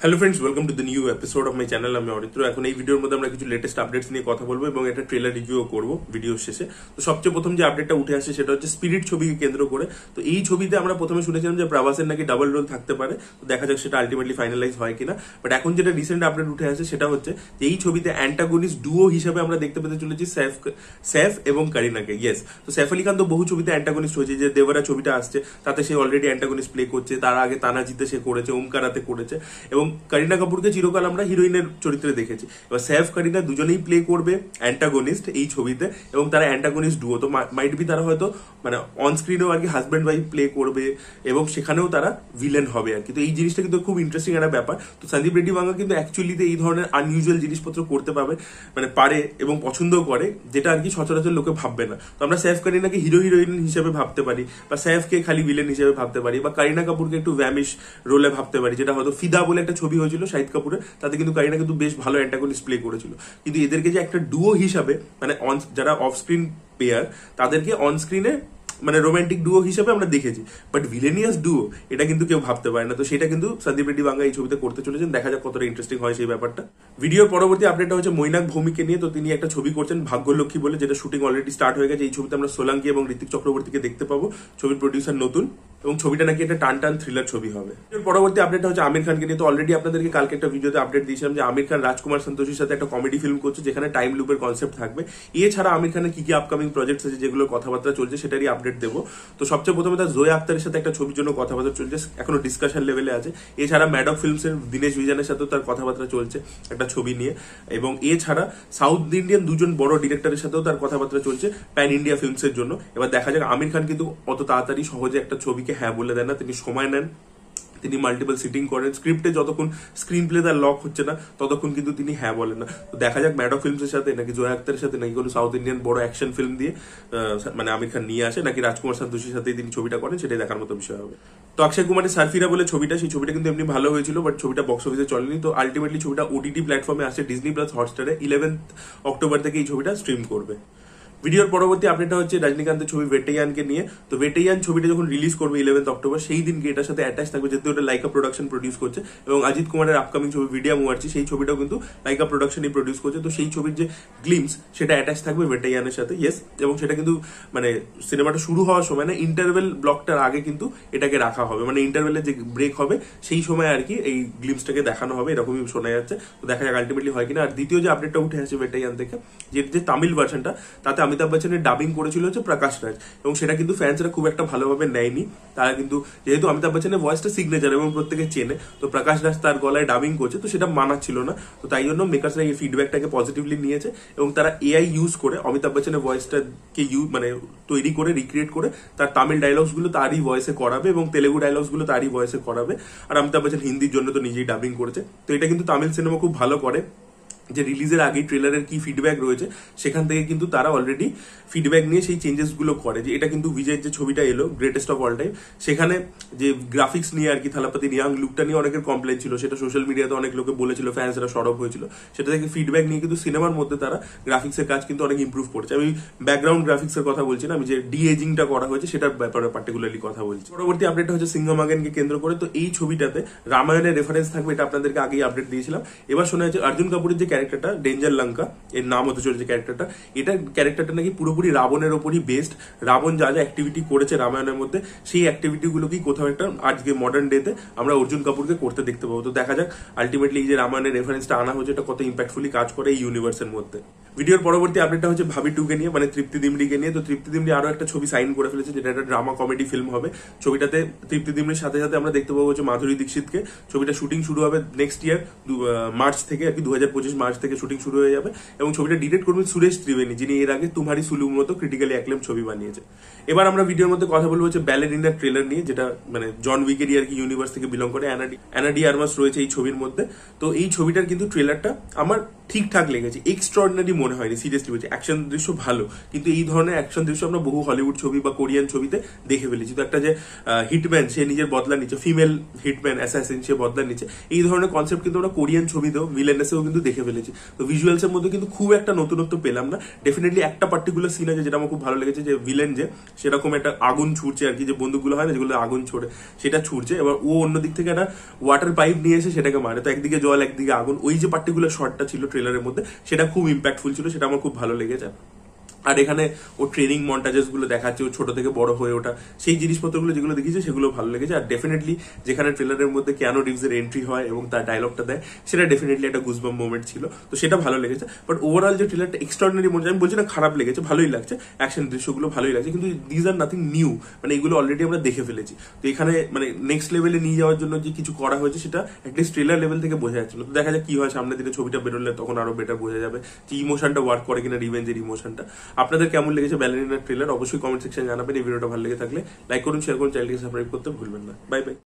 Hello friends, welcome to the new episode of my channel. আমি অরিত্র। এখন এই ভিডিওর মধ্যে আমরা কিছু লেটেস্ট আপডেটস নিয়ে কথা বলবো এবং একটা ট্রেলার রিভিউ করবো ভিডিওর শেষে। তো সবচেয়ে প্রথম যে আপডেটটা উঠে আসে সেটা হচ্ছে স্পিরিট ছবিকে কেন্দ্র করে। তো এই ছবিতে আমরা প্রথমে শুনেছিলাম যে প্রভাসের নাকি ডাবল রোল থাকতে পারে। তো দেখা যাক সেটা আলটিমেটলি ফাইনালাইজ হয় কিনা। বাট এখন যেটা রিসেন্ট আপডেট উঠে আসে সেটা হচ্ছে যে এই ছবিতে অ্যান্টাগনিস্ট ডুও হিসেবে আমরা দেখতে পেতে চলেছি সैफ এবং কারিনাকে। ইয়েস, তো সैफ আলী খান তো বহু ছবিতে অ্যান্টাগনিস্ট হয়েছে। যে দেবরা ছবিটা আসছে তাতে সে অলরেডি অ্যান্টাগনিস্ট প্লে করছে। তার আগে তানাজিতে সে করেছে, ওমকারাতে করেছে এবং করিনা কাপুরকে চিরকাল আমরা হিরোইনের চরিত্রে দেখেছি। এবার সैफ কারিনা দুজনেই প্লে করবে অ্যান্টাগনিস্ট এই ছবিতে এবং তারা অ্যান্টাগনিস্ট ডুও। তো মাইট বি তারা হয়তো মানে অন স্ক্রিনেও আর কি হাজব্যান্ড ওয়াইফ প্লে করবে এবং সেখানেও তারা ভিলেন হবে আর কি। তো এই জিনিসটা কিন্তু খুব ইন্টারেস্টিং একটা ব্যাপার। তো সন্দীপ রেড্ডি বাংলা কিন্তু অ্যাকচুয়ালিতে এই ধরনের আনইউজুয়াল জিনিসপত্র করতে পারে এবং পছন্দও করে, যেটা আর কি সচরাচর লোকে ভাববে না। তো আমরা সैफ কারিনাকে হিরোইন হিসেবে ভাবতে পারি, বা সैफকে খালি ভিলেন হিসেবে ভাবতে পারি, বা কারিনা কাপুরকে একটু ভ্যামিশ রোলে ভাবতে পারি, যেটা হয়তো ফিদা বলে একটা ছবি হয়েছিল শাহিদ কাপুরের, তাতে কিন্তু কারিনা কিন্তু বেশ ভালো অ্যান্টাগনিস্ট প্লে করেছিল। কিন্তু এদেরকে যে একটা ডুও হিসাবে মানে যারা অফ স্ক্রিন পেয়ার তাদেরকে অন স্ক্রিনে মানে রোমান্টিক ডুও হিসেবে আমরা দেখেছি, বাট ভিলেনিয়াস ডুও এটা কিন্তু কেউ ভাবতে পারে না। তো সেটা কিন্তু সন্দীপ রেড্ডি বাংলা এই ছবিতে করতে চলেছেন। দেখা যাক কতটা ইন্টারেস্টিং হয় সেই ব্যাপারটা। ভিডিওর পরবর্তী আপডেটটা হচ্ছে মৈনাক ভৌমিককে নিয়ে। তো তিনি একটা ছবি করছেন ভাগ্যলক্ষ্মী বলে, যেটা শুটিং অলরেডি স্টার্ট হয়ে গেছে। এই ছবিতে আমরা সোলাঙ্কি এবং ঋতিক চক্রবর্তীকে দেখতে পাবো। ছবির প্রডিউসার নতুন এবং ছবিটা নাকি একটা টান থ্রিলার ছবি হবে। এর পরবর্তী আপডেটটা হচ্ছে আমির খানকে নিয়ে। তো অলরেডি আপনাদেরকে কালকে একটা ভিডিওতে আপডেট দিয়েছিলাম যে আমির খান রাজকুমার সন্তোষীর সাথে একটা কমেডি ফিল্ম করছে যেখানে টাইম লুপের কনসেপ্ট থাকবে। এছাড়া আমির খানের কি কি আপকামিং প্রজেক্টস আছে যেগুলোর কথাবার্তা চলছে সেটারই আপডেট দেবো। তো সবচেয়ে প্রথমে তার জোয়া আক্তারের সাথে একটা ছবির জন্য কথাবার্তা চলছে, এখনো ডিসকাশন লেভেলে আছে। এছাড়া ম্যাডক ফিল্মসের দীনেশ বিজানের সাথেও তার কথাবার্তা চলছে একটা ছবি নিয়ে। এবং এছাড়া সাউথ ইন্ডিয়ান দুজন বড় ডিরেক্টরের সাথেও তার কথাবার্তা চলছে প্যান ইন্ডিয়া ফিল্মসের জন্য। এবার দেখা যাক। আমির খান কিন্তু অত তাড়াতাড়ি সহজে একটা ছবিকে হ্যাঁ বলে দেন না, তিনি সময় নেন, তিনি মাল্টিপল সিটিং করেন। স্ক্রিপ্টে যতক্ষণ স্ক্রিন প্লে তার লক হচ্ছে না ততক্ষণ কিন্তু তিনি হ্যাঁ বলেন না। তো দেখা যাক ম্যাডক ফিল্মসের সাথে নাকি জোয়া আক্তারের সাথে নাকি কোনো সাউথ ইন্ডিয়ান বড় অ্যাকশন ফিল্ম দিয়ে মানে আমির খান নিয়ে আসে, নাকি রাজকুমার সন্তোষীর সাথে তিনি ছবিটা করেন, সেটাই দেখার মতো বিষয় হবে। তো অক্ষয় কুমারের সারফিরা বলে ছবিটা, সেই ছবিটা কিন্তু এমনি ভালো হয়েছিল, বাট ছবিটা বক্স অফিসে চলেনি। তো আলটিমেটলি ছবিটা ওটিটি প্ল্যাটফর্মে আসছে, ডিজনি প্লাস হটস্টারে 11 অক্টোবর থেকে এই ছবিটা স্ট্রিম করবে। ভিডিওর পরবর্তী আপডেটটা হচ্ছে রজনীকান্তের ছবি ভেটেয়ানকে নিয়ে। তো ভেটেয়ান ছবিটা যখন রিলিজ করবে 11 অক্টোবর, সেই দিনকে এটার সাথে অ্যাটাচ থাকবে, যেহেতু ওটা লাইকা প্রোডাকশন প্রডিউস করছে। এবং অজিত কুমারের আপকামিং ছবি ভিডিয়া মুয়ার্চি, সেই ছবিটাও কিন্তু লাইকা প্রোডাকশনই প্রডিউস করছে। তো সেই ছবির যে গ্লিমস সেটা অ্যাটাচ থাকবে ভেটেয়ানের সাথে। ইয়েস, এবং সেটা কিন্তু মানে সিনেমাটা শুরু হওয়ার সময় না, ইন্টারভেল ব্লকটার আগে কিন্তু এটাকে রাখা হবে, মানে ইন্টারভেলের যে ব্রেক হবে সেই সময় আর কি এই গ্লিমসটাকে দেখানো হবে, এরকমই শোনা যাচ্ছে। তো দেখা যাক আলটিমেটলি হয় কিনা। আর দ্বিতীয় যে আপডেটটা উঠে আসছে ভেটেয়ান থেকে, যে তামিল ভার্সনটা, তাতে অমিতাভ বচ্চনের ডাবিং করেছিল হচ্ছে প্রকাশ রাজ, এবং সেটা কিন্তু ফ্যান্সরা খুব একটা ভালোভাবে নেয়নি। তারা কিন্তু যেহেতু অমিতাভ বচ্চনের ভয়েসটা সিগনেচার এবং প্রত্যেকে চেনে, তো প্রকাশ রাজ তার গলায় ডাবিং করছে, তো সেটা মানাচ্ছিল না। তো তাই জন্য মেকার্সরা এই ফিডব্যাকটাকে পজিটিভলি নিয়েছে এবং তারা এআই ইউজ করে অমিতাভ বচ্চনের ভয়েসটাকে মানে তৈরি করে রিক্রিয়েট করে তার তামিল ডায়লগস গুলো তারই ভয়েসে করাবে এবং তেলেগু ডায়লগস গুলো তারই ভয়েসে করাবে। আর অমিতাভ বচ্চন হিন্দির জন্য তো নিজেই ডাবিং করেছে। তো এটা কিন্তু তামিল সিনেমা খুব ভালো করে, যে রিলিজের আগেই ট্রেলারের কি ফিডব্যাক রয়েছে সেখান থেকে কিন্তু তারা অলরেডি ফিডব্যাক নিয়ে সেই চেঞ্জেস গুলো করে। যে এটা কিন্তু বিজয়ের যে ছবিটা এলো গ্রেটেস্ট অফ অল টাইম, সেখানে যে গ্রাফিক্স নিয়ে আর কি থালাপতি ইয়াং লুকটা নিয়ে অনেকের কমপ্লেন ছিল, সেটা সোশ্যাল মিডিয়াতে অনেক লোকে বলেছিল, ফ্যান্সরা সরব হয়েছিল। সেটা থেকে ফিডব্যাক নিয়ে কিন্তু সিনেমার মধ্যে তারা গ্রাফিক্সের কাজ কিন্তু অনেক ইম্প্রুভ করেছে। আমি ব্যাকগ্রাউন্ড গ্রাফিক্সের কথা বলছি না, আমি যে ডি এজিংটা করা হয়েছে সেটার ব্যাপারে পার্টিকুলারলি কথা বলছি। পরবর্তী আপডেটটা হচ্ছে সিংহমাগেনকে কেন্দ্র করে। তো এই ছবিটাতে রামায়ণের রেফারেন্স থাকবে, এটা আপনাদেরকে আগেই আপডেট দিয়েছিলাম। এবার শোনা যাচ্ছে অর্জুন কাপুরের যে ক্যারেক্টারটা ডেঞ্জার লঙ্কা এর নাম হতে চলেছে ক্যারেক্টারটা, এটা ক্যারেক্টারটা নাকি পুরোপুরি রাবণের ওপরই বেসড। রাবণ যা যা অ্যাক্টিভিটি করেছে রামায়ণের মধ্যে, সেই অ্যাক্টিভিটি গুলোকেই কোথাও একটা আজকে মডার্ন ডেতে আমরা অর্জুন কাপুরকে করতে দেখতে পাবো। তো দেখা যাক আলটিমেটলি এই যে রামায়ণের রেফারেন্সটা আনা হয়েছে এটা কত ইম্প্যাক্টফুলি কাজ করে এই ইউনিভার্সের মধ্যে। ভিডিওর পরবর্তী আপডেটটা হচ্ছে ভাবি 2 কে নিয়ে, মানে তৃপ্তি দিমড়িকে নিয়ে। তো তৃপ্তি দিমড়ি আরো একটা ছবি সাইন করে ফেলেছে, যেটা একটা ড্রামা কমেডি ফিল্ম হবে। ছবিটাতে তৃপ্তি দিমড়ির সাথে সাথে আমরা দেখতে পাবো হচ্ছে মাধুরী দীক্ষিতকে। ছবিটা শুটিং শুরু হবে নেক্সট ইয়ার মার্চ থেকে আর কি, 2025 মার্চ থেকে শুটিং শুরু হয়ে যাবে। এবং ছবিটা ডিরেক্ট করবেন সুরেশ ত্রিবেণী, যিনি এর আগে তুমারি সুলুর মতো ক্রিটিক্যালি অ্যাক্লেম ছবি বানিয়েছে। এবার আমরা ভিডিওর মধ্যে কথা বলবো হচ্ছে ব্যালেরিনার ট্রেলার নিয়ে, যেটা মানে জন উইকেরই আর কি ইউনিভার্স থেকে বিলং করে। অ্যানা ডি আর্মাস রয়েছে এই ছবির মধ্যে। তো এই ছবিটার কিন্তু ট্রেলারটা আমার ঠিকঠাক লেগেছে, এক্সট্রাঅর্ডিনারি মনে হয়নি, সিরিয়াসলি বলছি। অ্যাকশন দৃশ্য ভালো, কিন্তু এই ধরনের অ্যাকশন দৃশ্য আমরা বহু হলিউড ছবি বা কোরিয়ান ছবিতে দেখে ফেলেছি। তো একটা যে হিটম্যান সে নিজের বদলা নিচ্ছে, ফিমেল হিটম্যান অ্যাসাসিন সে বদলা নিচ্ছে, এই ধরনের কনসেপ্ট কিন্তু আমরা কোরিয়ান ছবিতেও ভিলেনেসেও কিন্তু দেখে ফেলেছি। তো ভিজুয়ালস এর মধ্যে কিন্তু খুব একটা নতুনত্ব পেলাম না। ডেফিনেটলি একটা পার্টিকুলার সিন আছে যেটা আমার খুব ভালো লেগেছে, যে ভিলেন যে সেরকম একটা আগুন ছুটছে আর কি, যে বন্দুকগুলো হয় না যেগুলো আগুন ছোড়ে, সেটা ছুটছে, এবার ও অন্য দিক থেকে একটা ওয়াটার পাইপ নিয়ে এসে সেটাকে মারে। তো একদিকে জল একদিকে আগুন, ওই যে পার্টিকুলার শটটা ছিল ট্রেলারের মধ্যে সেটা খুব ইম্প্যাক্টফুল ছিল, সেটা আমার খুব ভালো লেগেছে। আর এখানে ও ট্রেনিং মন্টাজেস গুলো দেখাচ্ছে, ও ছোট থেকে বড় হয়ে ওঠা, সেই জিনিসপত্রগুলো যেগুলো দেখিয়েছে সেগুলো ভালো লেগেছে। আর ডেফিনেটলি যেখানে ট্রেলারের মধ্যে কিয়ানো রিভসের এন্ট্রি হয় এবং তার ডায়লগটা দেয়, সেটা ডেফিনেটলি একটা গুজবাম মোমেন্ট ছিল, তো সেটা ভালো লেগেছে। বাট ওভারঅল যে ট্রেলারটা এক্সট্রাঅর্ডিনারি মনে হয়, আমি বলছি না খারাপ লেগেছে, ভালোই লাগছে, অ্যাকশন দৃশ্যগুলো ভালোই লাগছে, কিন্তু দিজ আর নাথিং নিউ, মানে এগুলো অলরেডি আমরা দেখে ফেলেছি। তো এখানে মানে নেক্সট লেভেলে নিয়ে যাওয়ার জন্য যে কিছু করা হয়েছে সেটা অ্যাটলিস্ট ট্রেলার লেভেল থেকে বোঝা যাচ্ছিল। তো দেখা যাক কি হয়, সামনের দিনে ছবিটা বেরোলে তখন আরো বেটার বোঝা যাবে যে ইমোশনটা ওয়ার্ক করে কিনা, রিভেঞ্জের ইমোশনটা। আপনাদের কেমন লেগেছে ব্যালেরিনার ট্রেলার অবশ্যই কমেন্ট সেকশনে জানাবেন। এই ভিডিওটা ভালো লেগে থাকলে লাইক করুন, শেয়ার করুন, চ্যানেলটিকে সাবস্ক্রাইব করতে ভুলবেন না। Bye bye.